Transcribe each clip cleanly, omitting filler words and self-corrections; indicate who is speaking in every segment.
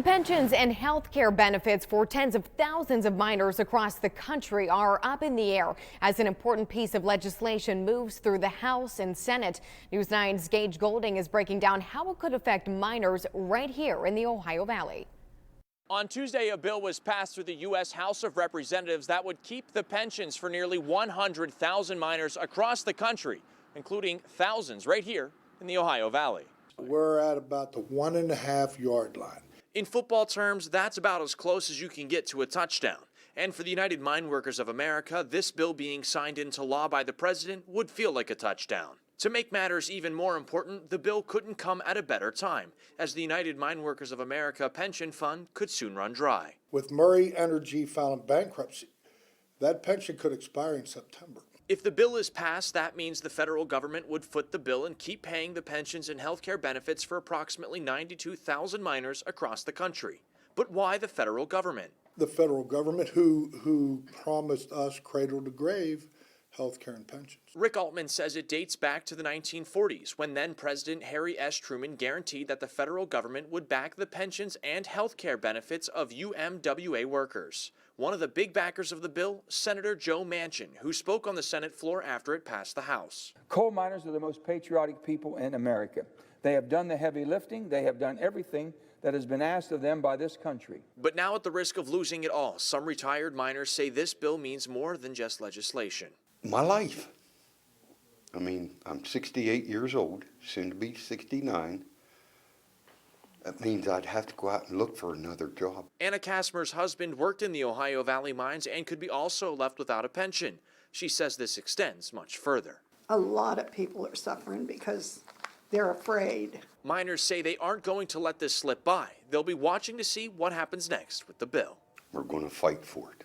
Speaker 1: The pensions and health care benefits for tens of thousands of minors across the country are up in the air as an important piece of legislation moves through the House and Senate. News 9's Gage Goulding is breaking down how it could affect minors right here in the Ohio Valley.
Speaker 2: On Tuesday, a bill was passed through the U.S. House of Representatives that would keep the pensions for nearly 100,000 minors across the country, including thousands right here in the Ohio Valley.
Speaker 3: We're at about the 1.5 yard line.
Speaker 2: In football terms, that's about as close as you can get to a touchdown. And for the United Mine Workers of America, this bill being signed into law by the president would feel like a touchdown. To make matters even more important, the bill couldn't come at a better time, as the United Mine Workers of America pension fund could soon run dry.
Speaker 3: With Murray Energy filing bankruptcy, that pension could expire in September.
Speaker 2: If the bill is passed, that means the federal government would foot the bill and keep paying the pensions and health care benefits for approximately 92,000 minors across the country. But why the federal government?
Speaker 3: The federal government who promised us cradle to grave health care and pensions.
Speaker 2: Rick Altman says it dates back to the 1940s, when then President Harry S. Truman guaranteed that the federal government would back the pensions and health care benefits of UMWA workers. One of the big backers of the bill, Senator Joe Manchin, who spoke on the Senate floor after it passed the House.
Speaker 4: Coal miners are the most patriotic people in America. They have done the heavy lifting. They have done everything that has been asked of them by this country.
Speaker 2: But now, at the risk of losing it all, some retired miners say this bill means more than just legislation.
Speaker 5: My life. I mean, I'm 68 years old, soon to be 69. That means I'd have to go out and look for another job.
Speaker 2: Anna Kasmer's husband worked in the Ohio Valley mines and could be also left without a pension. She says this extends much further.
Speaker 6: A lot of people are suffering because they're afraid.
Speaker 2: Miners say they aren't going to let this slip by. They'll be watching to see what happens next with the bill.
Speaker 5: We're going to fight for it.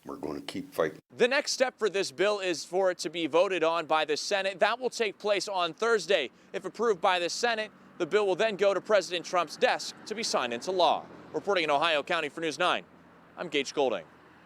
Speaker 5: We're going to keep fighting.
Speaker 2: The next step for this bill is for it to be voted on by the Senate. That will take place on Thursday. If approved by the Senate, the bill will then go to President Trump's desk to be signed into law. Reporting in Ohio County for News 9, I'm Gage Goulding.